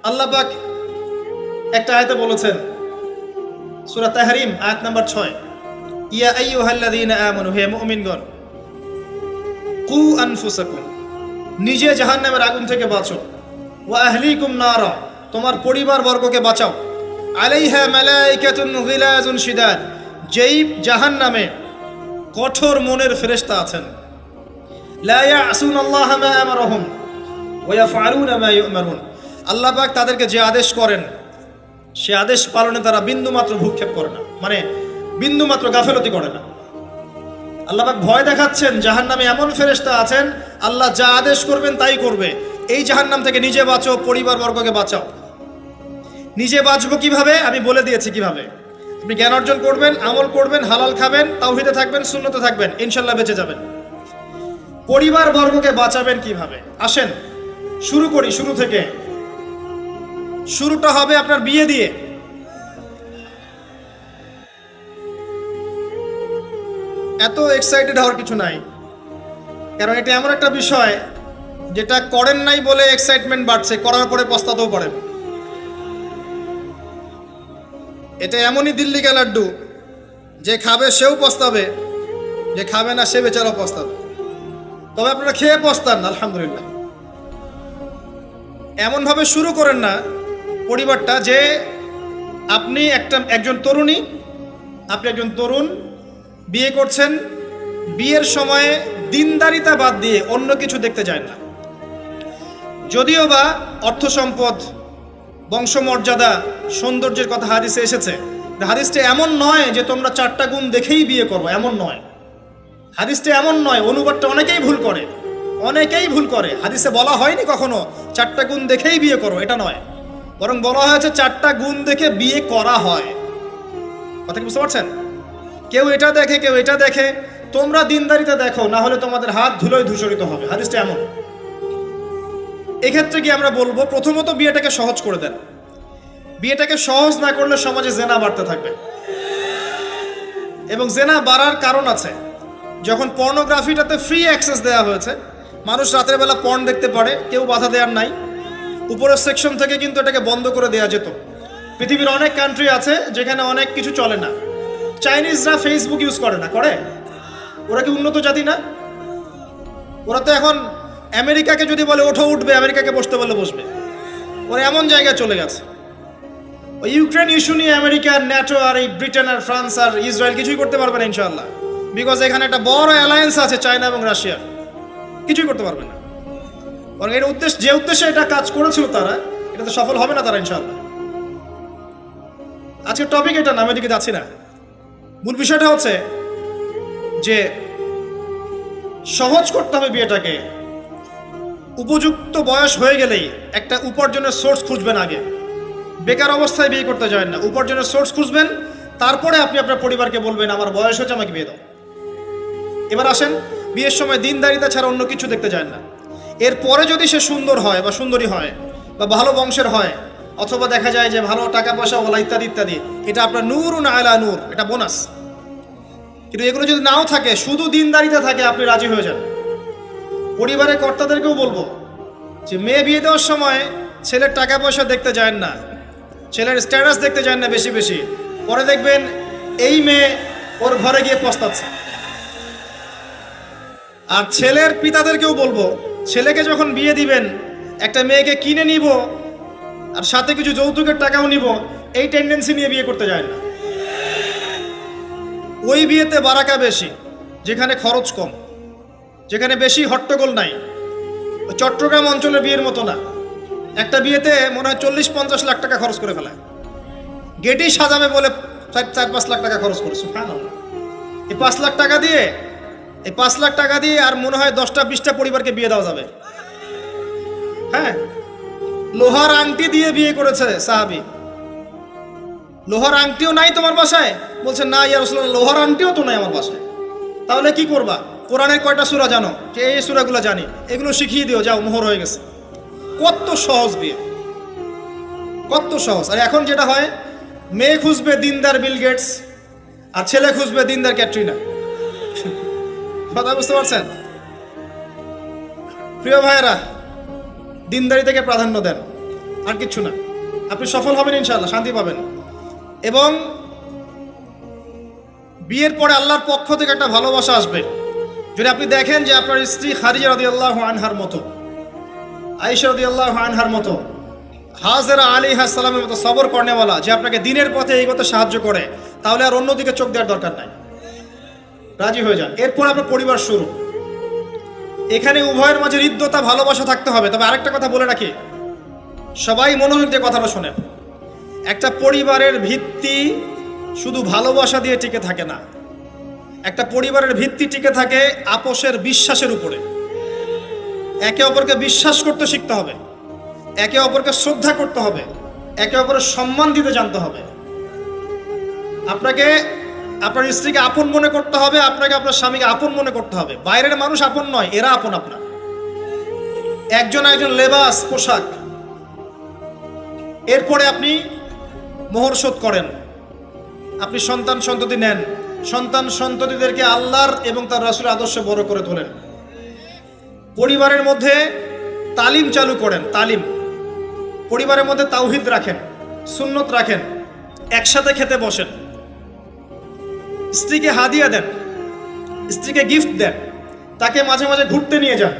আল্লাহ পাক একটা আয়াতে বলেছেন, সূরা তাহরিম আয়াত নাম্বার 6, ইয়া আইয়ুহাল্লাযীনা আমানু, হে মুমিনগণ, কু আনফুসাকুম, নিজে জাহান্নামের আগুন থেকে বাঁচো, ওয়া আহলিকুম নারা, তোমার পরিবার বর্গকে বাঁচাও, আলাইহা মালাইকাতুন গিলাজুন শিদাদ, যেই জাহান্নামে কঠোর মনের ফেরেশতা আছেন, লা ইয়াসুনাল্লাহা মা আমারহুম ওয়া ইয়াফআলুনা মা ইউমারুন, আল্লাহ পাক তাদেরকে যে আদেশ করেন সে আদেশ পালনে তারা বিন্দুমাত্র ভূক্ষেপ করে না, মানে বিন্দুমাত্র গাফেলতি করে না। আল্লাহ পাক ভয় দেখাচ্ছেন জাহান্নামে এমন ফেরেশতা আছেন, আল্লাহ যা আদেশ করবেন তাই করবে। এই জাহান্নাম থেকে নিজে বাঁচো, পরিবার বর্গকে বাঁচাও। নিজে বাঁচবো কিভাবে? আমি বলে দিয়েছি কিভাবে। আপনি জ্ঞান অর্জন করবেন, আমল করবেন, হালাল খাবেন, তাওহীদে থাকবেন, সুন্নতে থাকবেন, ইনশাল্লাহ বেঁচে যাবেন। পরিবার বর্গকে বাঁচাবেন কিভাবে? আসেন শুরু করি শুরু থেকে। শুরুটা হবে আপনার বিয়ে দিয়ে। এত এক্সাইটেড হওয়ার কিছু নাই, কারণ এটা এমন একটা বিষয় যেটা করেন নাই বলে এক্সাইটমেন্ট বাড়ছে, করার পরে পস্তাতেও পারেন। এটা এমনই দিল্লি কা লাড্ডু, যে খাবে সেও পস্তাবে, যে খাবে না সে বেচারাও পস্তাবে। তবে আপনারা খেয়ে পস্তান আলহামদুলিল্লাহ। এমনভাবে শুরু করেন না পরিবারটা যে আপনি একজন তরুণী, আপনি একজন তরুণ, বিয়ে করছেন, বিয়ের সময়ে দিনদারিতা বাদ দিয়ে অন্য কিছু দেখতে যায় না। যদিও বা অর্থ সম্পদ, বংশমর্যাদা, সৌন্দর্যের কথা হাদিসে এসেছে, হাদিসটা এমন নয় যে তোমরা 4টা গুণ দেখেই বিয়ে করো, এমন নয়। হাদিসটা এমন নয়, অনুবাদটা অনেকেই ভুল করে, অনেকেই ভুল করে। হাদিসে বলা হয়নি কখনো 4টা গুণ দেখেই বিয়ে করো, এটা নয়, বরং বলা হয়েছে 4টা গুণ দেখে বিয়ে করা হয়। কথা কি বুঝতে পারছেন? কেউ এটা দেখে, কেউ এটা দেখে, তোমরা দিনদারিতা দেখো, না হলে তোমাদের হাত ধুলোয় ধূসরিত হবে। হাদিসটা এমন। এক্ষেত্রে কি আমরা বলবো, প্রথমত বিয়েটাকে সহজ করে দেন। বিয়েটাকে সহজ না করলে সমাজে জেনা বাড়তে থাকবে, এবং জেনা বাড়ার কারণ আছে। যখন পর্নোগ্রাফিটাতে ফ্রি অ্যাক্সেস দেওয়া হয়েছে, মানুষ রাতের বেলা পর্ন দেখতে পারে, কেউ বাধা দেওয়ার নাই। উপরের সেকশন থেকে কিন্তু এটাকে বন্ধ করে দেওয়া যেত। পৃথিবীর অনেক কান্ট্রি আছে যেখানে অনেক কিছু চলে না। চাইনিজরা ফেসবুক ইউজ করে না, করে? ওরা কি উন্নত জাতি না? ওরা তো এখন আমেরিকাকে যদি বলে ওঠো উঠবে, আমেরিকাকে বসতে বলে বসবে। ওরা এমন জায়গায় চলে গেছে। ওই ইউক্রেন ইস্যু নিয়ে আমেরিকা, ন্যাটো আর এই ব্রিটেন আর ফ্রান্স আর ইসরায়েল কিছুই করতে পারবে না ইনশাআল্লাহ, বিকজ এখানে একটা বড় অ্যালায়েন্স আছে চায়না এবং রাশিয়ার। কিছুই করতে পারবে না। বরং এর যে উদ্দেশ্যে এটা কাজ করেছিল তারা, এটা তো সফল হবে না তারা ইনশাআল্লাহ। আজকের টপিক এটা না, আমি এদিকে যাচ্ছি না। মূল বিষয়টা হচ্ছে যে সহজ করতে হবে বিয়েটাকে। উপযুক্ত বয়স হয়ে গেলেই একটা উপার্জনের সোর্স খুঁজবেন আগে। বেকার অবস্থায় বিয়ে করতে যাবেন না, উপার্জনের সোর্স খুঁজবেন, তারপরে আপনি আপনার পরিবারকে বলবেন আমার বয়স হচ্ছে, আমাকে বিয়ে দাও। এবার আসেন, বিয়ের সময় দিনদারিতা ছাড়া অন্য কিছু দেখতে যায় না। এরপরে যদি সে সুন্দর হয় বা সুন্দরী হয় বা ভালো বংশের হয়, অথবা দেখা যায় যে ভালো টাকা পয়সা ওলা ইত্যাদি ইত্যাদি, এটা আপনার নূরুন আলা নূর, এটা বোনাস। কিন্তু এগুলো যদি নাও থাকে, শুধু দিনদারিতা থাকে, আপনি রাজি হয়ে যান। পরিবারের কর্তাদেরকেও বলবো যে মেয়ে বিয়ে দেওয়ার সময় ছেলের টাকা পয়সা দেখতে যায় না, ছেলের স্ট্যাটাস দেখতে যায় না বেশি বেশি। পরে দেখবেন এই মেয়ে ওর ঘরে গিয়ে পস্তাচ্ছে। আর ছেলের পিতাদেরকেও বলবো, ছেলেকে যখন বিয়ে দিবেন, একটা মেয়েকে কিনে নিব আর সাথে কিছু যৌতুকের টাকাও নিব, এই টেন্ডেন্সি নিয়ে বিয়ে করতে যায় না। ওই বিয়েতে বারাকা বেশি, যেখানে খরচ কম, যেখানে বেশি হট্টগোল নাই। চট্টগ্রাম অঞ্চলের বিয়ের মতো না। একটা বিয়েতে মনে হয় 40-50 লাখ টাকা খরচ করে ফেলায়, গেটই সাজাবে বলে 4-5 লাখ টাকা খরচ করে। সুবহানাল্লাহ। এই 5 লাখ টাকা দিয়ে, এই 5 লাখ টাকা দিয়ে আর মনে হয় 10টা-20টা পরিবারকে বিয়ে দেওয়া যাবে। হ্যাঁ, লোহার আংটি দিয়ে বিয়ে করেছে সাহাবী। লোহার আংটিও নাই তোমার বাসায়? বলছে না ইয়া রাসূলুল্লাহ, লোহার আংটিও তো নাই আমার বাসায়। তাহলে কি করবা? কোরআনের কয়টা সূরা জানো? যে এই সূরাগুলো জানি, এগুলো শিখিয়ে দিও, যাও, মোহর হয়ে গেছে। কত সহজ বিয়ে, কত সহজ। আর এখন যেটা হয়, মেয়ে খুঁজবে দিনদার বিল গেটস, আর ছেলে খুঁজবে দিনদার ক্যাটরিনা। কথা বুঝতে পারছেন? প্রিয় ভাইয়েরা, দিনদারিতাকে প্রাধান্য দেন। আর কিচ্ছু না। আপনি সফল হবেন ইনশাআল্লাহ, শান্তি পাবেন। এবং বিয়ের পরে আল্লাহর পক্ষ থেকে একটা ভালোবাসা আসবে। যদি আপনি দেখেন যে আপনার স্ত্রী খাদিজা রাদিয়াল্লাহু আনহার মতো, আয়েশা রাদিয়াল্লাহু আনহার মতো, হাজেরা আলাইহিস সালামের মতো সবর করেনেওয়ালা, যে আপনাকে দিনের পথে এগোতে সাহায্য করে, তাহলে আর অন্যদিকে চোখ দেওয়ার দরকার নাই, রাজি হয়ে যান। এরপর আপনার পরিবার শুরু। এখানে উভয়ের মাঝে হৃদ্যতা, ভালোবাসা থাকতে হবে। তবে আরেকটা কথা বলে রাখি, সবাই মনোযোগ দিয়ে কথাটা শোনেন। একটা পরিবারের ভিত্তি শুধু ভালোবাসা দিয়ে টিকে থাকে না। একটা পরিবারের ভিত্তি টিকে থাকে আপোষের বিশ্বাসের উপরে। একে অপরকে বিশ্বাস করতে শিখতে হবে, একে অপরকে শ্রদ্ধা করতে হবে, একে অপরের সম্মান দিতে জানতে হবে। আপনাকে আপনার স্ত্রীকে আপন মনে করতে হবে, আপনাকে আপনার স্বামীকে আপন মনে করতে হবে। বাইরের মানুষ আপন নয়, এরা আপন আপনার। একজন লেবাস, পোশাক। এরপরে আপনি মোহর শোধ করেন, আপনি সন্তান সন্ততি নেন, সন্তান সন্ততিদেরকে আল্লাহর এবং তার রাসূলের আদর্শে বড় করে তোলেন। পরিবারের মধ্যে তালিম চালু করেন, তালিম। পরিবারের মধ্যে তাওহীদ রাখেন, সুন্নত রাখেন, একসাথে খেতে বসেন। স্ত্রীকে হাদিয়া দেন, স্ত্রীকে গিফট দেন, তাকে মাঝে মাঝে ঘুরতে নিয়ে যান,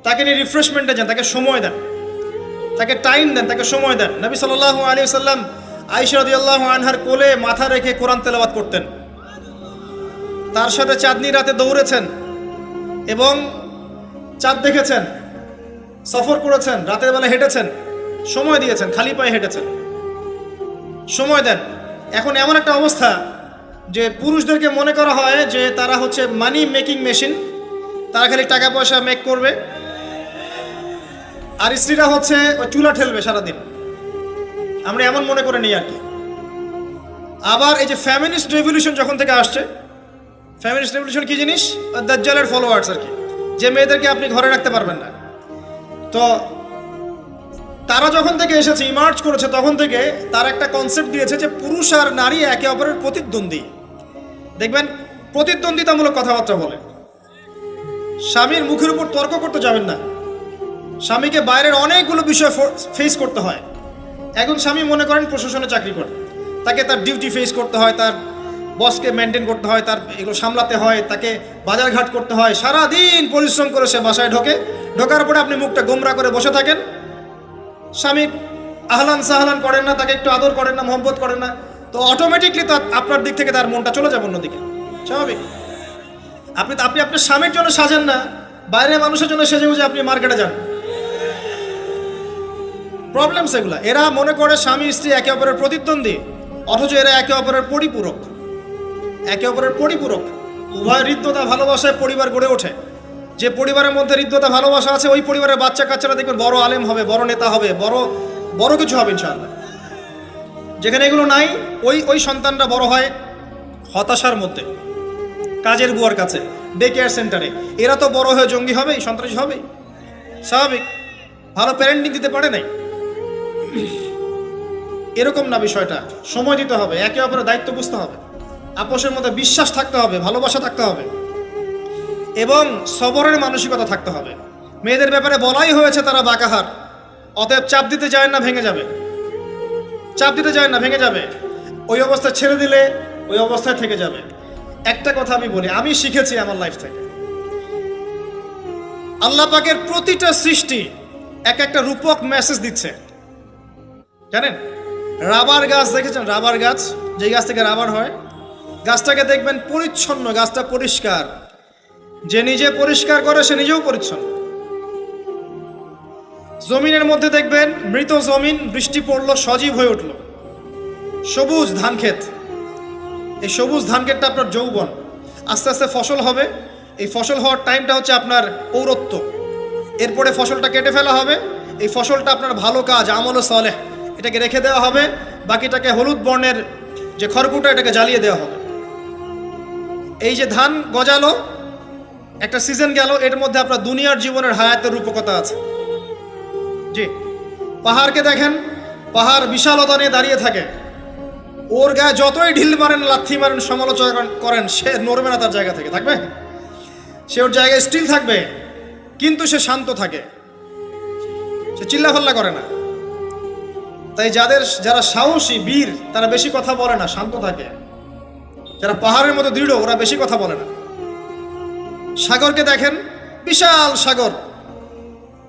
তাকে নিয়ে রিফ্রেশমেন্টে যান, তাকে সময় দেন, তাকে টাইম দেন, তাকে সময় দেন। নবী সাল্লাল্লাহু আলাইহি ওয়াসাল্লাম আয়েশা রাদিয়াল্লাহু আনহার কোলে মাথা রেখে কোরআন তেলাওয়াত করতেন। তার সাথে চাঁদনি রাতে দৌড়েছেন এবং চাঁদ দেখেছেন, সফর করেছেন, রাতের বেলা হেঁটেছেন, সময় দিয়েছেন, খালি পায়ে হেঁটেছেন। সময় দেন। এখন এমন একটা অবস্থা যে পুরুষদেরকে মনে করা হয় যে তারা হচ্ছে মানি মেকিং মেশিন, তারা খালি টাকা পয়সা মেক করবে, আর স্ত্রীরা হচ্ছে চুলা ঠেলবে সারাদিন। আমরা এমন মনে করে নিই আর কি। আবার এই যে ফ্যামিনিস্ট রেভলিউশন যখন থেকে আসছে, ফ্যামিনিস্ট রেভলিউশন কি জিনিস? দাজ্জালের ফলোয়ার্স আর কি, যে মেয়েদেরকে আপনি ঘরে রাখতে পারবেন না। তো তারা যখন থেকে এসেছে, ইমার্জ করেছে, তখন থেকে তার একটা কনসেপ্ট দিয়েছে যে পুরুষ আর নারী একে অপরের প্রতিদ্বন্দ্বী। দেখবেন প্রতিদ্বন্দ্বিতামূলক কথাবার্তা বলে। স্বামীর মুখের উপর তর্ক করতে যাবেন না। স্বামীকে বাইরের অনেকগুলো বিষয় ফেস করতে হয়। এখন স্বামী মনে করেন প্রশাসনে চাকরি করে, তাকে তার ডিউটি ফেস করতে হয়, তার বসকে মেনটেন করতে হয়, তার এগুলো সামলাতে হয়, তাকে বাজারঘাট করতে হয়। সারাদিন পরিশ্রম করে সে বাসায় ঢোকার পরে আপনি মুখটা গোমরা করে বসে থাকেন। স্বামী আহলান সাহলান করেন না, তাকে একটু আদর করেন না, মহব্বত করেন না, তো অটোমেটিকলি তো আপনার দিক থেকে তার মনটা চলে যাবে অন্যদিকে, স্বাভাবিক। আপনি আপনার স্বামীর জন্য সাজেন না, বাইরের মানুষের জন্য সেজে গুজে আপনি মার্কেটে যান। প্রবলেম সেগুলা। এরা মনে করে স্বামী স্ত্রী একে অপরের প্রতিদ্বন্দ্বী, অথচ এরা একে অপরের পরিপূরক, একে অপরের পরিপূরক। উভয় হৃদ্যতা ভালোবাসায় পরিবার গড়ে ওঠে। যে পরিবারের মধ্যে হৃদ্যতা ভালোবাসা আছে, ওই পরিবারের বাচ্চা কাচ্চারা দেখবেন বড় আলেম হবে, বড় নেতা হবে, বড় কিছু হবে ইনশাআল্লাহ। যেখানে এগুলো নাই, ওই সন্তানরা বড় হয় হতাশার মধ্যে, কাজের বুয়ার কাছে, ডে কেয়ার সেন্টারে। এরা তো বড় হয়ে জঙ্গি হবে, সন্ত্রাসী হবে, স্বাভাবিক। ভালো প্যারেন্টিং দিতে পারে নাই। এরকম না বিষয়টা। সময় দিতে হবে, একে অপরের দায়িত্ব বুঝতে হবে, আপোষের মধ্যে বিশ্বাস থাকতে হবে, ভালোবাসা থাকতে হবে এবং সবরের মানসিকতা থাকতে হবে। মেয়েদের ব্যাপারে বলাই হয়েছে তারা বাঁকাহার, অতএব চাপ দিতে যায় না, ভেঙে যাবে। চাপ দিতে যায় না, ভেঙে যাবে। ওই অবস্থায় ছেড়ে দিলে ওই অবস্থায় থেকে যাবে। একটা কথা আমি বলি, আমি শিখেছি আমার লাইফ থেকে, আল্লাহ পাকের প্রতিটা সৃষ্টি এক একটা রূপক মেসেজ দিচ্ছে। জানেন, রাবার গাছ দেখেছেন? রাবার গাছ, যে গাছ থেকে রাবার হয়, গাছটাকে দেখবেন পরিচ্ছন্ন, গাছটা পরিষ্কার। যে নিজে পরিষ্কার করে সে নিজেও পরিচ্ছন্ন। জমিনের মধ্যে দেখবেন মৃত জমিন, বৃষ্টি পড়লো, সজীব হয়ে উঠলো, সবুজ ধান ক্ষেত। এই সবুজ ধান ক্ষেতটা আপনার যৌবন, আস্তে আস্তে ফসল হবে। এই ফসল হওয়ার টাইমটা হচ্ছে আপনার পৌরত্ব। এরপরে ফসলটা কেটে ফেলা হবে। এই ফসলটা আপনার ভালো কাজ, আমলে সালেহ, এটাকে রেখে দেওয়া হবে। বাকিটাকে হলুদ বর্ণের যে খড়কুটা, এটাকে জ্বালিয়ে দেওয়া হবে। এই যে ধান গজালো, একটা সিজন গেল, এর মধ্যে আপনার দুনিয়ার জীবনের হায়াতের রূপকতা আছে। জি, পাহাড়কে দেখেন, পাহাড় বিশালতা নিয়ে দাঁড়িয়ে থাকে। ওর গায়ে যতই ঢিল মারেন, লাথি মারেন, সমালোচনা করেন, সে নড়বে না তার জায়গা থেকে, থাকবে। সে ওর জায়গায় স্টিল থাকবে, কিন্তু সে শান্ত থাকে, সে চিল্লাফাল্লা করে না। তাই যারা সাহসী বীর তারা বেশি কথা বলে না, শান্ত থাকে। যারা পাহাড়ের মতো দৃঢ় ওরা বেশি কথা বলে না। সাগরকে দেখেন, বিশাল সাগর,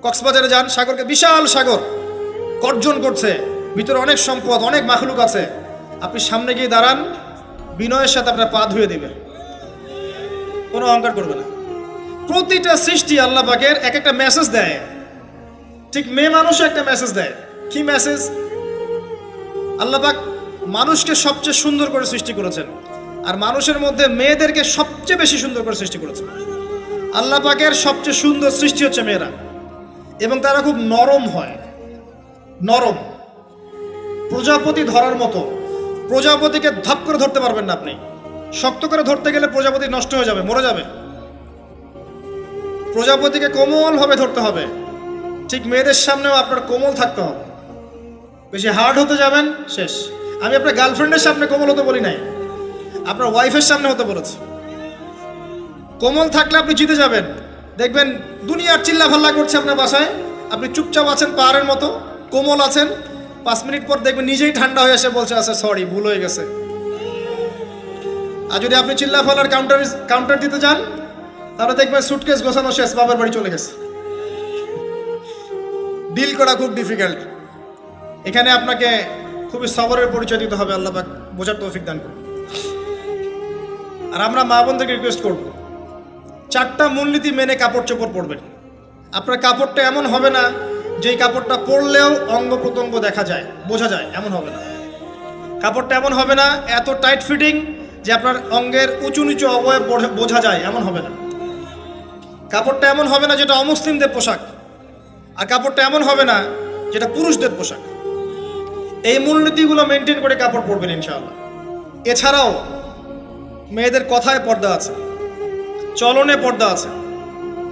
কক্সবাজারে যান, সাগরকে বিশাল সাগর গর্জন করছে, ভিতরে অনেক সম্পদ, অনেক মাখলুক আছে। আপনি সামনে গিয়ে দাঁড়ান, বিনয়ের সাথে আপনার পা ধুয়ে দিবে, কোনো অহংকার করবে না। প্রতিটা সৃষ্টি আল্লাহ পাকের এক একটা মেসেজ দেয়। ঠিক মেয়ে মানুষও একটা মেসেজ দেয়। কি মেসেজ? আল্লাহ পাক মানুষকে সবচেয়ে সুন্দর করে সৃষ্টি করেছেন, আর মানুষের মধ্যে মেয়েদেরকে সবচেয়ে বেশি সুন্দর করে সৃষ্টি করেছেন। আল্লাহ পাকের সবচেয়ে সুন্দর সৃষ্টি হচ্ছে মেয়েরা, এবং তারা খুব নরম হয়, নরম, প্রজাপতি ধরার মতো। প্রজাপতিকে ধাপ করে ধরতে পারবেন না আপনি, শক্ত করে ধরতে গেলে প্রজাপতি নষ্ট হয়ে যাবে, মরে যাবে। প্রজাপতিকে কোমল ভাবে ধরতে হবে। ঠিক মেয়েদের সামনেও আপনার কোমল থাকতে হবে। বেশি হার্ড হতে যাবেন, শেষ। আমি আপনার গার্লফ্রেন্ডের সামনে কোমল হতে বলি নাই, আপনার ওয়াইফের সামনে হতে বলেছি। কোমল থাকলে আপনি জিতে যাবেন। দেখবেন দুনিয়ার চিল্লা ফাল্লা করছে আপনার বাসায়, আপনি চুপচাপ আছেন পাহাড়ের মতো, কোমল আছেন। 5 মিনিট পর দেখবেন নিজেই ঠান্ডা হয়ে এসে বলছে, আচ্ছা সরি, ভুল হয়ে গেছে। আর যদি আপনি চিল্লা ফাল্লার কাউন্টার দিতে যান, তাহলে দেখবেন সুটকেস গোছানো শেষ, বাবার বাড়ি চলে গেছে। ডিল করা খুব ডিফিকাল্ট। এখানে আপনাকে খুবই সবরের পরিচয় দিতে হবে। আল্লাহ পাক বোঝার তৌফিক দান করুন। আর আমরা মা বোনদেরকে রিকোয়েস্ট করব, 4টা মূলনীতি মেনে কাপড় চোপড় পরবেন। আপনার কাপড়টা এমন হবে না যেই কাপড়টা পরলেও অঙ্গ প্রত্যঙ্গ দেখা যায়, বোঝা যায়, এমন হবে না। কাপড়টা এমন হবে না এত টাইট ফিটিং যে আপনার অঙ্গের উঁচু নিচু অবয়ব বোঝা যায়, এমন হবে না। কাপড়টা এমন হবে না যেটা অমুসলিমদের পোশাক, আর কাপড়টা এমন হবে না যেটা পুরুষদের পোশাক। এই মূলনীতিগুলো মেনটেন করে কাপড় পরবেন ইনশাআল্লাহ। এছাড়াও মেয়েদের কথায় পর্দা আছে, চলনে পর্দা আছে,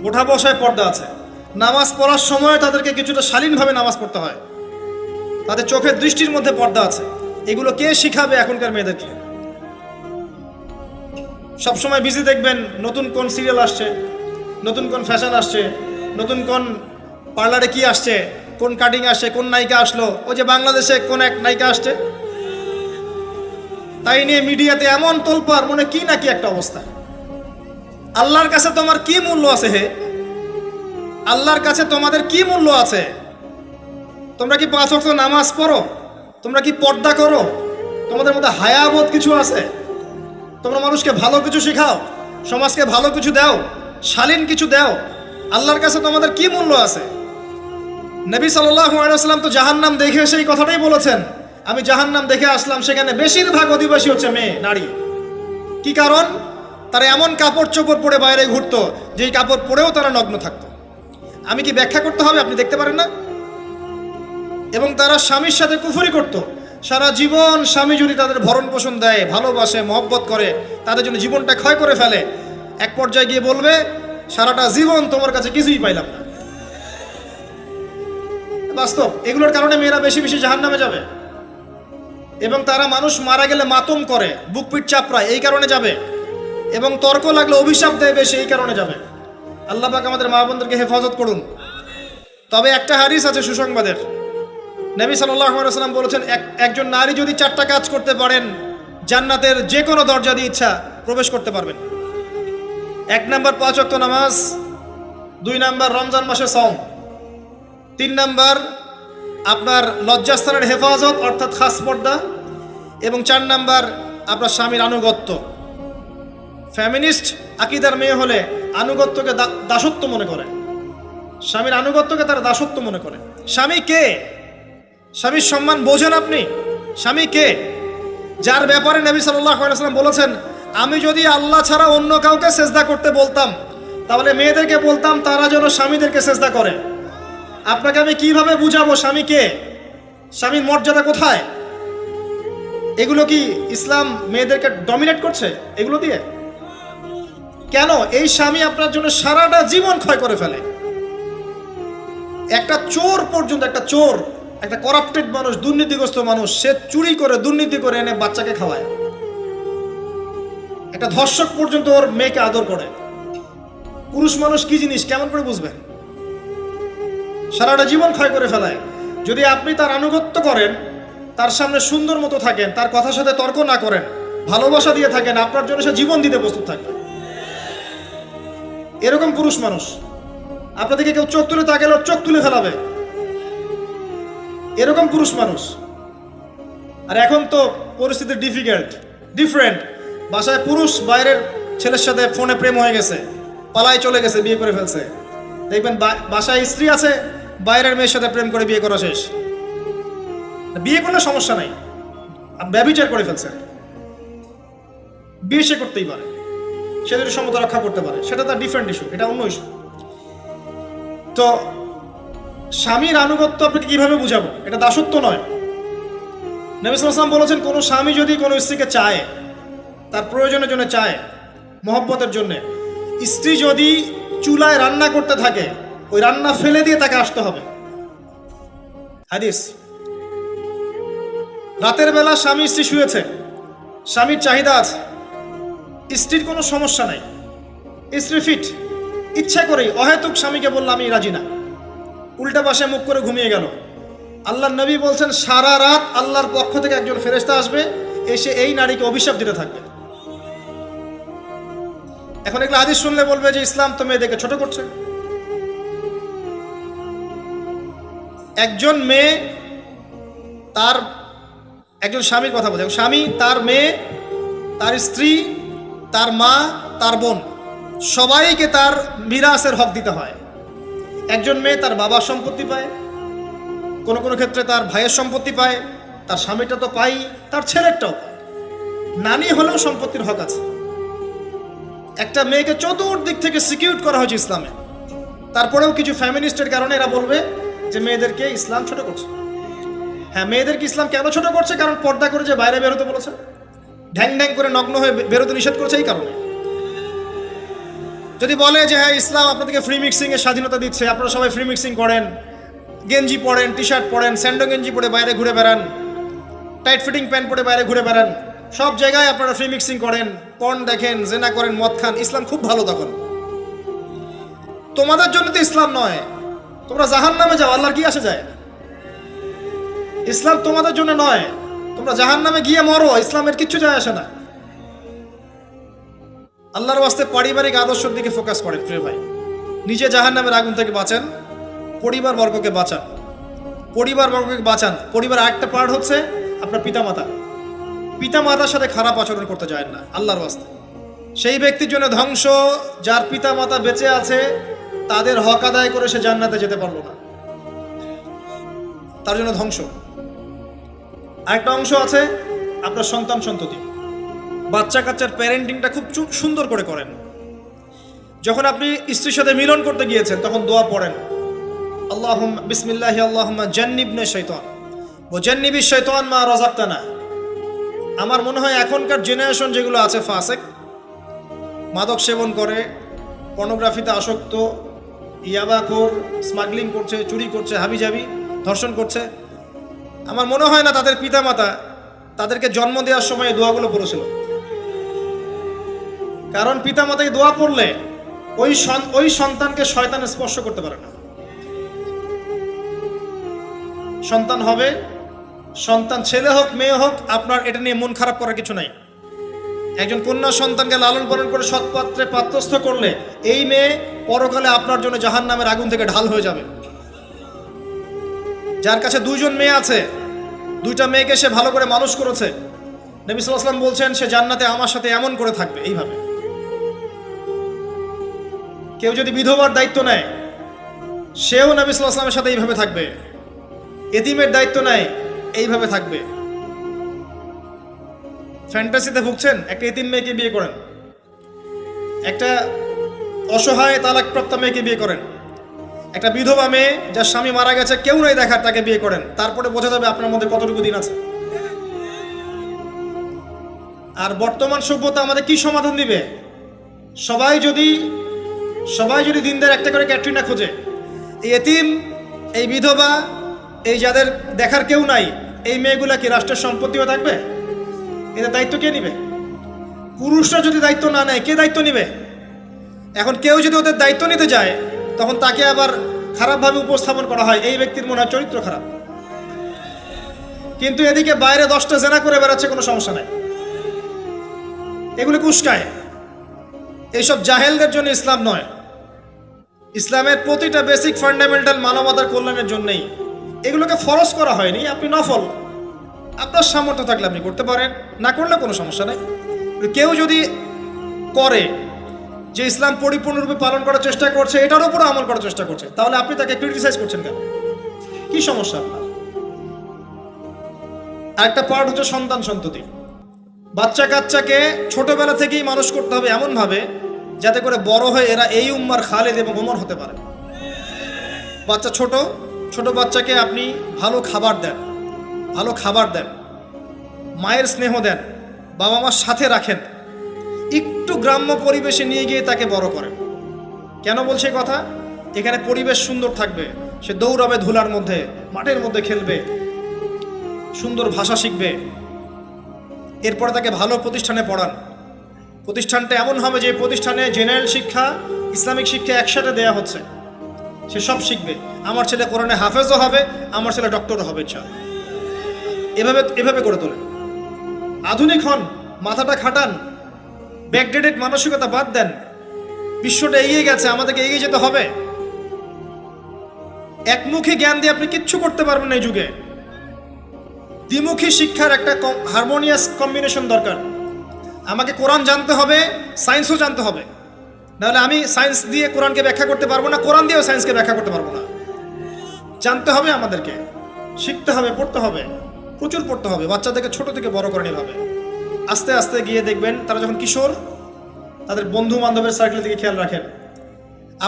ওঠা বসায় পর্দা আছে। নামাজ পড়ার সময় তাদেরকে কিছুটা শালীনভাবে নামাজ পড়তে হয়। তাদের চোখের দৃষ্টির মধ্যে পর্দা আছে। এগুলো কে শিখাবে এখনকার মেয়েদেরকে? সবসময় বিজি দেখবেন, নতুন কোন সিরিয়াল আসছে, নতুন কোন ফ্যাশন আসছে, নতুন কোন পার্লারে কি আসছে, কোন কাটিং আসছে, কোন নায়িকা আসলো। ওই যে বাংলাদেশে কোন এক নায়িকা আসছে, তাই নিয়ে মিডিয়াতে এমন তোলপাড়, মনে কি না কি একটা অবস্থা। আল্লাহর কাছে তোমার কি মূল্য আছে হে? আল্লাহর কাছে তোমাদের কি মূল্য আছে? তোমরা কি 5 ওয়াক্ত নামাজ পড়ো? তোমরা কি পর্দা করো? তোমাদের মধ্যে হায়াবোধ কিছু আছে? তোমরা মানুষকে ভালো কিছু শেখাও, সমাজকে ভালো কিছু দাও, শালীন কিছু দাও। আল্লাহর কাছে তোমাদের কি মূল্য আছে? নবী সাল্লাল্লাহু আলাইহি ওয়াসাল্লাম তো জাহান্নাম দেখে সেই কথাটাই বলেছেন, আমি জাহান্নাম দেখে আসলাম, সেখানে বেশিরভাগ অধিবাসী হচ্ছে মেয়ে, নারী। কি কারণ? তারা এমন কাপড় চোপড় পরে বাইরে ঘুরতো যেই কাপড় পরেও তারা নগ্ন থাকতো। আমি কি ব্যাখ্যা করতে হবে? আপনি দেখতে পারেন না? এবং তারা স্বামীর সাথে কুফরি করত। সারা জীবন স্বামী যদি তাদের ভরণ পোষণ দেয়, ভালোবাসে, মহব্বত করে, তাদের জন্য জীবনটা ক্ষয় করে ফেলে, এক পর্যায়ে গিয়ে বলবে সারাটা জীবন তোমার কাছে কিছুই পাইলাম না। বাস্তব। এগুলোর কারণে মেয়েরা বেশি বেশি জাহান্নামে যাবে। এবং তারা মানুষ মারা গেলে মাতম করে, বুক পিঠ চাপড়ায়, এই কারণে যাবে। এবং তর্ক লাগলে অভিশাপ দেয় বেশি, এই কারণে যাবে। আল্লাহ পাক আমাদের মা বোনদেরকে হেফাজত করুন। তবে একটা হাদিস আছে সুসংবাদের। নবী সাল্লাল্লাহু আলাইহি ওয়াসাল্লাম বলেছেন, একজন নারী যদি 4টা কাজ করতে পারেন, জান্নাতের যে কোনো দরজা দিয়ে ইচ্ছা প্রবেশ করতে পারবেন। 1 নাম্বার 5 ওয়াক্ত নামাজ, 2 নাম্বার রমজান মাসে সওম, 3 নাম্বার আপনার লজ্জাস্থানের হেফাজত অর্থাৎ খাস পর্দা, এবং 4 নাম্বার আপনার স্বামীর আনুগত্য। ফ্যামিনিস্ট আকীদার মেয়ে হলে আনুগত্যকে দাসত্ব মনে করে, স্বামীর আনুগত্যকে তারা দাসত্ব মনে করে। স্বামী কে? স্বামীর সম্মান বোঝেন আপনি? স্বামী কে? যার ব্যাপারে নবী সাল্লাল্লাহু আলাইহি ওয়াসাল্লাম বলেছেন, আমি যদি আল্লাহ ছাড়া অন্য কাউকে সেজদা করতে বলতাম, তাহলে মেয়েদেরকে বলতাম তারা যেন স্বামীদেরকে সেজদা করে। আপনাকে আমি কিভাবে বুঝাবো স্বামী কে, স্বামীর মর্যাদা কোথায়? এগুলো কি ইসলাম মেয়েদেরকে ডমিনেট করছে এগুলো দিয়ে? কেন? এই স্বামী আপনার জন্য সারাটা জীবন ক্ষয় করে ফেলে। একটা চোর পর্যন্ত, একটা চোর, একটা করাপ্টেড মানুষ, দুর্নীতিগ্রস্ত মানুষ, সে চুরি করে, দুর্নীতি করে এনে বাচ্চাকে খাওয়ায়। একটা ধর্ষক পর্যন্ত ওর মেয়েকে আদর করে। পুরুষ মানুষ কি জিনিস কেমন করে বুঝবেন? সারাটা জীবন ক্ষয় করে ফেলায়। যদি আপনি তার আনুগত্য করেন, তার সামনে সুন্দর মতো থাকেন, তার কথার সাথে তর্ক না করেন, ভালোবাসা দিয়ে থাকেন, আপনার জন্য সে জীবন দিতে প্রস্তুত থাকবে। এরকম পুরুষ মানুষ। আপনাদেরকে কেউ চোখ তুলে তাকালে চোখ তুলে ফেলাবে, এরকম পুরুষ মানুষ। আর এখন তো পরিস্থিতি ডিফারেন্ট। বাসায় পুরুষ বাইরের ছেলের সাথে ফোনে প্রেম হয়ে গেছে, পালায় চলে গেছে, বিয়ে করে ফেলছে। দেখবেন বাসায় স্ত্রী আছে, বাইরের মেয়ের সাথে প্রেম করে বিয়ে করা শেষ। বিয়ে করলে সমস্যা নাই, ব্যভিচার করে ফেলছে। বিয়ে সে করতেই পারে, সে যদি সমতা রক্ষা করতে পারে, সেটা তার ডিফারেন্ট ইস্যু, এটা অন্য ইস্যু। তো স্বামীর আনুগত্য আপনাকে কিভাবে বুঝাবো? এটা দাসত্ব নয়। নবী সাল্লাল্লাহু আলাইহি ওয়াসাল্লাম বলেছেন, কোনো স্বামী যদি কোনো স্ত্রীকে চায়, তার প্রয়োজনের জন্য চায়, মহব্বতের জন্য, স্ত্রী যদি চুলায় রান্না করতে থাকে, ওই রান্না ফেলে দিয়ে তাকে আসতে হবে। হাদিস। রাতের বেলা স্বামী স্ত্রী শুয়েছে, স্বামীর চাহিদা আছে, স্ত্রীর কোনো সমস্যা নাই, স্ত্রী ফিট, ইচ্ছা করেই অহেতুক স্বামীকে বলল আমি রাজি না, উল্টা পাশে মুখ করে ঘুমিয়ে গেল। আল্লাহর নবী বলছেন, সারা রাত আল্লাহর পক্ষ থেকে একজন ফেরেশতা আসবে, এসে এই নারীকে অভিশাপ দিতে থাকবে। এখন এগুলো হাদিস শুনলে বলবে যে ইসলাম তো মেয়েদেরকে ছোট করছে। একজন মেয়ে তার, একজন স্বামীর কথা বলছে, স্বামী তার মেয়ে, তার স্ত্রী, তার মা, তার বোন, সবাইকে তার মিরাসের হক দিতে হয়। একজন মেয়ে তার বাবার সম্পত্তি পায়, কোনো কোনো ক্ষেত্রে তার ভাইয়ের সম্পত্তি পায়, তার স্বামীটা তো পাই, তার ছেলেরটাও পায়। নানি হলেও সম্পত্তির হক আছে। একটা মেয়েকে চতুর্দিক থেকে সিকিউর করা হয়েছে ইসলামে। তারপরেও কিছু ফ্যামিনিস্টের কারণে এরা বলবে যে মেয়েদেরকে ইসলাম ছোট করছে। হ্যাঁ, মেয়েদেরকে ইসলাম কেন ছোট করছে? কারণ পর্দা করে যে বাইরে বেরোতে বলেছে, ঢ্যাং ঢ্যাং করে নগ্ন হয়ে বেরোতে নিষেধ করছে, এই কারণে। যদি বলে যে হ্যাঁ ইসলাম আপনাদেরকে ফ্রি মিক্সিং এর স্বাধীনতা দিচ্ছে, আপনারা সবাই ফ্রি মিক্সিং করেন, গেঞ্জি পরেন, টি শার্ট পরেন, স্যান্ডো গেঞ্জি পরে বাইরে ঘুরে বেড়ান, টাইট ফিটিং প্যান্ট পরে বাইরে ঘুরে বেড়ান, সব জায়গায় আপনারা ফ্রি মিক্সিং করেন, পর্ন দেখেন, জেনা করেন, মদ খান, ইসলাম খুব ভালো। তখন তোমাদের জন্য তো ইসলাম নয়, তোমরা জাহান্নামে যাও, আল্লাহর কি আসে যায়? ইসলাম তোমাদের জন্য নয়, তোমরা জাহান্নামে গিয়ে মরো, ইসলামের কিচ্ছু যায় আসে না। আল্লাহর ওয়াস্তে পারিবারিক আদর্শের দিকে ফোকাস করেন প্রিয় ভাই। নিজে জাহান্নামের আগুন থেকে বাঁচেন, পরিবার বর্গকে বাঁচান, পরিবার আরেকটা পার্ট হচ্ছে আপনার পিতামাতার সাথে খারাপ আচরণ করতে যায় না আল্লাহর ওয়াস্তে। সেই ব্যক্তির জন্য ধ্বংস, যার পিতামাতা বেঁচে আছে, তাদের হক আদায় করে সে জান্নাতে যেতে পারলো না, তার জন্য ধ্বংস। আরেকটা অংশ আছে আপনার সন্তান সন্ততি, বাচ্চা কাচ্চার প্যারেন্টিংটা খুব সুন্দর করে করেন। যখন আপনি স্ত্রীর সাথে মিলন করতে গিয়েছেন, তখন দোয়া পড়েন, আল্লাহুম্মা বিসমিল্লাহি আল্লাহুম্মা জান্নিবনা শাইতান ওয়া জান্নিবিশ শাইতান মা রাযাকতানা। আমার মনে হয় এখনকার জেনারেশন যেগুলো আছে ফাসেক, মাদক সেবন করে, পর্নোগ্রাফিতে আসক্ত, ইয়াবাখোর, স্মাগলিং করছে, চুরি করছে, হাবিজাবি, ধর্ষণ করছে, আমার মনে হয় না তাদের পিতামাতা তাদেরকে জন্ম দেওয়ার সময় এই দোয়াগুলো পড়েছিল। কারণ পিতামাতাকে দোয়া পড়লে ওই সন্তানকে শয়তান স্পর্শ করতে পারে না। সন্তান হবে, সন্তান ছেলে হোক মেয়ে হোক, আপনার এটা নিয়ে মন খারাপ করার কিছু নাই। একজন কন্যা সন্তানকে লালন পালন করে সৎপাত্রে পাত্রস্থ করলে এই মেয়ে পরকালে আপনার জন্য জাহান্নামের আগুন থেকে ঢাল হয়ে যাবে। যার কাছে দুইজন মেয়ে আছে, দুইটা মেয়েকে সে ভালো করে মানুষ করেছে, নবী সাল্লাল্লাহু আলাইহি ওয়াসাল্লাম বলছেন সে জান্নাতে আমার সাথে এমন করে থাকবে, এইভাবে। কেউ যদি বিধবার দায়িত্ব নেয়, সেও নবী সাল্লাল্লাহু আলাইহি ওয়াসাল্লামের সাথে এইভাবে থাকবে। এতিমের দায়িত্ব নেয়, এইভাবে থাকবে। ফ্যান্টাসিতে ভুগছেন, একটা এতিম মেয়েকে বিয়ে করেন, একটা অসহায় তালাকপ্রাপ্ত মেয়েকে বিয়ে করেন, একটা বিধবা মেয়ে যার স্বামী মারা গেছে, কেউ নাই দেখার, তাকে বিয়ে করেন, তারপরে বোঝা যাবে আপনার মধ্যে কতটুকু দিন আছে। আর বর্তমান সভ্যতা আমাদের কি সমাধান দিবে? সবাই যদি দিনদার একটা করে ক্যাটরিনা খোঁজে, এই এতিম, এই বিধবা, এই যাদের দেখার কেউ নাই, এই মেয়েগুলা কি রাষ্ট্রের সম্পত্তিও থাকবে? এদের দায়িত্ব কে নিবে? পুরুষরা যদি দায়িত্ব না নেয়, কে দায়িত্ব নিবে? এখন কেউ যদি ওদের দায়িত্ব নিতে যায়, তখন তাকে আবার খারাপভাবে উপস্থাপন করা হয়, এই ব্যক্তির মনে হয় চরিত্র খারাপ। কিন্তু এদিকে বাইরে 10টা জেনা করে বেড়াচ্ছে, কোনো সমস্যা নাই, এগুলো উস্কায়। এইসব জাহেলদের জন্য ইসলাম নয়। ইসলামের প্রতিটা বেসিক ফান্ডামেন্টাল মানবতার কল্যাণের জন্যই এগুলোকে ফরজ করা হয়নি। আপনি নফল, আপনার সামর্থ্য থাকলে আপনি করতে পারেন, না করলে কোনো সমস্যা নেই। কেউ যদি করে যে ইসলাম পরিপূর্ণরূপে পালন করার চেষ্টা করছে, এটার উপরে আমল করার চেষ্টা করছে, তাহলে আপনি তাকে ক্রিটিসাইজ করছেন কেন? কি সমস্যা আপনার? আরেকটা পার্ট হচ্ছে সন্তান সন্ততি। বাচ্চা কাচ্চাকে ছোটবেলা থেকেই মানুষ করতে হবে এমনভাবে যাতে করে বড় হয়ে এরা এই উম্মার খালেদ এবং ওমর হতে পারে। বাচ্চা ছোট ছোট বাচ্চাকে আপনি ভালো খাবার দেন, মায়ের স্নেহ দেন, বাবা মার সাথে রাখেন, একটু গ্রাম্য পরিবেশে নিয়ে গিয়ে তাকে বড় করেন। কেন বলছে কথা? এখানে পরিবেশ সুন্দর থাকবে, সে দৌড়াবে ধুলার মধ্যে, মাঠের মধ্যে খেলবে, সুন্দর ভাষা শিখবে। এরপরে তাকে ভালো প্রতিষ্ঠানে পড়ান। প্রতিষ্ঠানটা এমন হবে যে প্রতিষ্ঠানে জেনারেল শিক্ষা, ইসলামিক শিক্ষা একসাথে দেয়া হচ্ছে, সে সব শিখবে। আমার ছেলে কোরআনে হাফেজও হবে, আমার ছেলে ডক্টরও হবে ইনশাআল্লাহ। এভাবে করে তোলেন। আধুনিক হন, মাথাটা খাটান, ব্যাকডেটেড মানসিকতা বাদ দেন। বিশ্বটা এগিয়ে গেছে, আমাদেরকে এগিয়ে যেতে হবে। একমুখী জ্ঞান দিয়ে আপনি কিচ্ছু করতে পারবেন না এই যুগে। দ্বিমুখী শিক্ষার একটা হারমোনিয়াস কম্বিনেশন দরকার। আমাকে কোরআন জানতে হবে, সায়েন্সও জানতে হবে, নাহলে আমি সায়েন্স দিয়ে কোরআনকে ব্যাখ্যা করতে পারবো না, কোরআন দিয়েও সায়েন্সকে ব্যাখ্যা করতে পারবো না। জানতে হবে, আমাদেরকে শিখতে হবে, পড়তে হবে, প্রচুর পড়তে হবে। বাচ্চাদেরকে ছোট থেকে বড় করেন এভাবে। আস্তে আস্তে গিয়ে দেখবেন তারা যখন কিশোর, তাদের বন্ধু বান্ধবের সার্কেল থেকে খেয়াল রাখেন।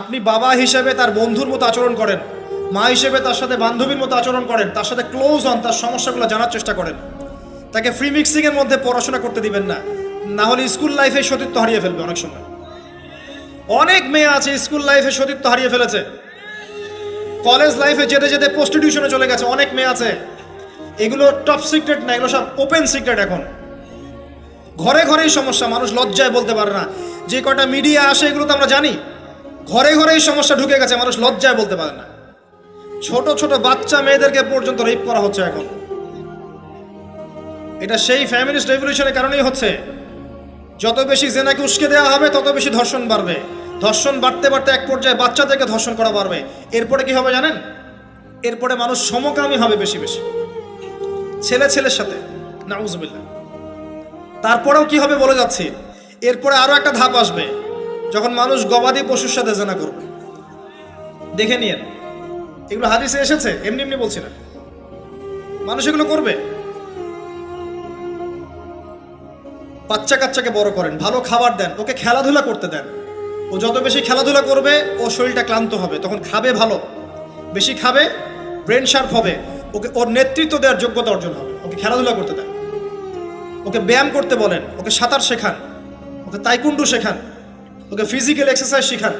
আপনি বাবা হিসেবে তার বন্ধুর মতো আচরণ করেন, মা হিসেবে তার সাথে বান্ধবীর মতো আচরণ করেন, তার সাথে ক্লোজ হন, তার সমস্যাগুলো জানার চেষ্টা করেন। তাকে ফ্রি মিক্সিংয়ের মধ্যে পড়াশোনা করতে দিবেন না, না হলে স্কুল লাইফে সতীত্ব হারিয়ে ফেলবে। অনেক সময় অনেক মেয়ে আছে স্কুল লাইফে সতীত্ব হারিয়ে ফেলেছে, কলেজ লাইফে যেতে যেতে প্রস্টিটিউশনে চলে গেছে। অনেক মেয়ে আছে, এগুলো টপ সিক্রেট না, এগুলো সব ওপেন সিক্রেট। এখন ঘরে ঘরেই সমস্যা, মানুষ লজ্জায় বলতে পারে না। যে কটা মিডিয়া আসে এগুলো তো আমরা জানি, ঘরে ঘরেই সমস্যা ঢুকে গেছে, মানুষ লজ্জায় বলতে পারে না। ছোট ছোট বাচ্চা মেয়েদেরকে পর্যন্ত রেপ করা হচ্ছে এখন। এটা সেই ফ্যামিলিস্ট রেভলিউশনের কারণেই হচ্ছে। যত বেশি জেনাকে উস্কে দেওয়া হবে তত বেশি ধর্ষণ বাড়বে। ধর্ষণ বাড়তে বাড়তে এক পর্যায়ে বাচ্চাদেরকে ধর্ষণ করা বাড়বে। এরপরে কি হবে জানেন? এরপরে মানুষ সমকামী হবে বেশি বেশি, ছেলে ছেলের সাথে, নাউজুবিল্লাহ। তারপরেও কি হবে বলে যাচ্ছি, এরপরে আরো একটা ধাপ আসবে, যখন মানুষ গবাদি পশুর সাথে জেনা করবে। দেখে নিয়েন, এগুলো হাদিসে এসেছে, এমনি এমনি বলছি না, মানুষ এগুলো করবে। বাচ্চা কাচ্চাকে বড় করেন, ভালো খাবার দেন, ওকে খেলাধুলা করতে দেন। ও যত বেশি খেলাধুলা করবে ও শরীরটা ক্লান্ত হবে, তখন খাবে ভালো, বেশি খাবে, ব্রেন শার্প হবে, ওকে ওর নেতৃত্ব দেওয়ার যোগ্যতা অর্জন হবে। ওকে খেলাধুলা করতে দেন, ওকে ব্যায়াম করতে বলেন, ওকে সাঁতার শেখান, ওকে তাইকুন্ডু শেখান, ওকে ফিজিক্যাল এক্সারসাইজ শেখান।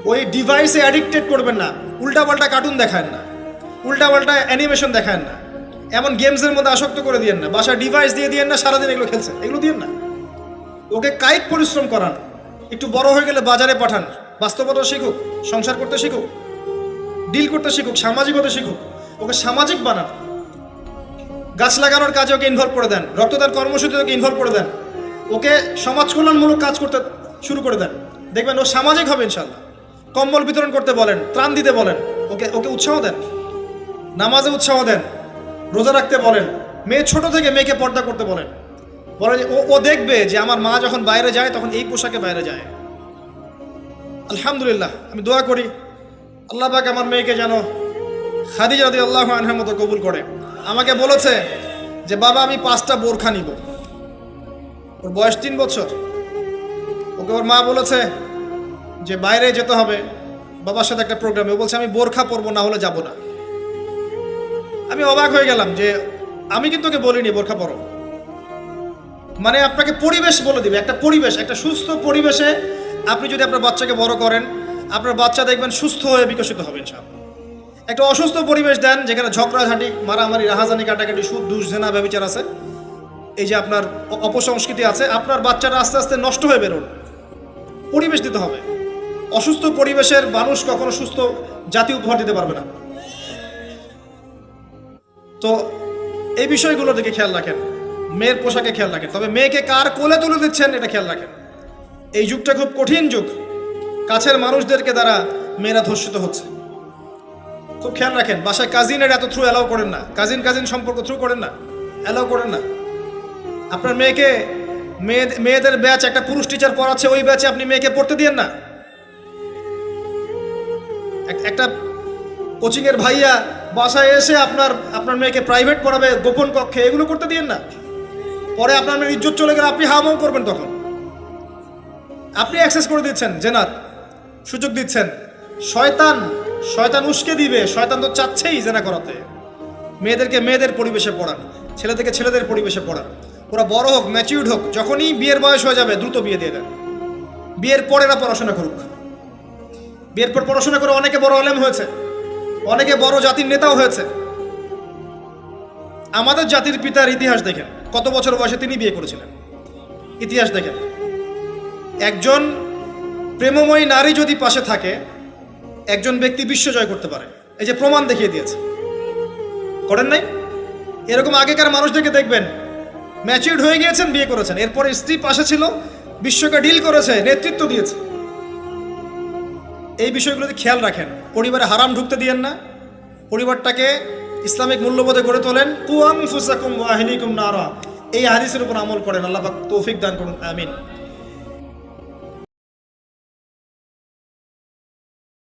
ওই ডিভাইসে অ্যাডিক্টেড করবেন না, উল্টাপাল্টা কার্টুন দেখান না, উল্টাপাল্টা অ্যানিমেশন দেখান না, এমন গেমসের মধ্যে আসক্ত করে দিয়েন না, বাসায় ডিভাইস দিয়ে দিয়েন না, সারাদিন এগুলো খেলছে, এগুলো দিয়েন না। ওকে কায়িক পরিশ্রম করান, একটু বড় হয়ে গেলে বাজারে পাঠান, বাস্তবতা শিখুক, সংসার করতে শিখুক, ডিল করতে শিখুক, সামাজিকতা শিখুক। ওকে সামাজিক বানান, গাছ লাগানোর কাজে ওকে ইনভলভ করে দেন, রক্তদান কর্মসূচিতে ওকে ইনভলভ করে দেন, ওকে সমাজ কল্যাণমূলক কাজ করতে শুরু করে দেন। দেখবেন ও সামাজিক হবে ইনশাল্লাহ। কম্বল বিতরণ করতে বলেন, ত্রাণ দিতে বলেন, ওকে ওকে উৎসাহ দেন, নামাজে উৎসাহ দেন, রোজা রাখতে বলেন। মেয়ে ছোট থেকে মেয়েকে পর্দা করতে বলেন, বলে যে ও দেখবে যে আমার মা যখন বাইরে যায় তখন এই পোশাকে বাইরে যায়। আলহামদুলিল্লাহ, আমি দোয়া করি আল্লাহ পাক আমার মেয়েকে যেন খাদিজা রাদিয়াল্লাহু আনহার মতো কবুল করে। আমাকে বলেছে যে বাবা আমি 5টা বোরখা নিব। ওর বয়স 3 বছর। ওকে ওর মা বলেছে যে বাইরে যেতে হবে বাবার সাথে একটা প্রোগ্রামে। ও বলছে আমি বোরখা পরবো, না হলে যাব না। আমি অবাক হয়ে গেলাম যে আমি কিন্তু ওকে বলিনি বোরখা পরো। মানে আপনাকে পরিবেশ বলে দিবে, একটা পরিবেশ, একটা সুস্থ পরিবেশে আপনি যদি আপনার বাচ্চাকে বড় করেন, আপনার বাচ্চা দেখবেন সুস্থ হয়ে বিকশিত হবে ইনশাআল্লাহ। একটা অসুস্থ পরিবেশ দেন যেখানে ঝগড়াঝাঁটি, মারামারি, রাহাজানি, কাটাকাটি, সুদ, দুষ, জেনা, ব্যভিচার আছে, এই যে আপনার অপসংস্কৃতি আছে, আপনার বাচ্চাটা আস্তে আস্তে নষ্ট হয়ে বেরোন। পরিবেশ দিতে হবে। অসুস্থ পরিবেশের মানুষ কখনো সুস্থ জাতি উপহার দিতে পারবে না। তো এই বিষয়গুলোর দিকে খেয়াল রাখেন, মেয়ের পোশাকে খেয়াল রাখেন। তবে মেয়েকে কার কোলে তুলে দিচ্ছেন এটা খেয়াল রাখেন। এই যুগটা খুব কঠিন যুগ, কাছের মানুষদেরকে দ্বারা মেয়েরা ধর্ষিত হচ্ছে, খুব খেয়াল রাখেন। বাসায় কাজিনের এত থ্রু অ্যালাউ করেন না, কাজিন সম্পর্ক থ্রু করেন না, অ্যালাউ করেন না। আপনার মেয়েকে মেয়েদের ব্যাচ একটা পুরুষ টিচার পড়াচ্ছে, ওই ব্যাচে আপনি মেয়েকে পড়তে দিয়েন না। একটা কোচিংয়ের ভাইয়া বাসায় এসে আপনার মেয়েকে প্রাইভেট পড়াবে গোপন কক্ষে, এগুলো করতে দিয়েন না। পরে আপনার মেয়ের ইজ্জত চলে গেলে আপনি হামাও করবেন, তখন আপনি অ্যাক্সেস করে দিচ্ছেন, জেনার সুযোগ দিচ্ছেন। শয়তান উস্কে দিবে, শয়তান তো চাচ্ছেই জেনা করাতে। মেয়েদেরকে মেয়েদের পরিবেশে পড়ান, ছেলেদেরকে ছেলেদের পরিবেশে পড়ান। ওরা বড় হোক, ম্যাচিউর্ড হোক, যখনই বিয়ের বয়স হয়ে যাবে দ্রুত বিয়ে দিয়ে দেন। বিয়ের পরে না পড়াশোনা করুক। বিয়ের পর পড়াশোনা করে অনেকে বড় আলেম হয়েছে, অনেকে বড় জাতির নেতাও হয়েছে। আমাদের জাতির পিতার ইতিহাস দেখেন, কত বছর বয়সে তিনি বিয়ে করেছিলেন, ইতিহাস দেখেন। একজন প্রেমময়ী নারী যদি পাশে থাকে, একজন ব্যক্তি বিশ্ব জয় করতে পারে। এই যে প্রমাণ দেখিয়ে দিয়েছে, করেন নাই? এরকম আগেকার মানুষদেরকে দেখবেন, ম্যাচিউর্ড হয়ে গিয়েছেন, বিয়ে করেছেন, এরপরে স্ত্রী পাশে ছিল, বিশ্বকে ডিল করেছে, নেতৃত্ব দিয়েছে। এই বিষয়গুলোতে খেয়াল রাখেন। পরিবারে হারাম ঢুকতে দিয়েন না, পরিবারটাকে ইসলামিক মূল্যবোধে গড়ে তোলেন। কু আনফুসাকুম ওয়া আহলিকুম নারা, এই হাদিসের উপর আমল করেন। আল্লাহ পাক তৌফিক দান করুন, আমিন।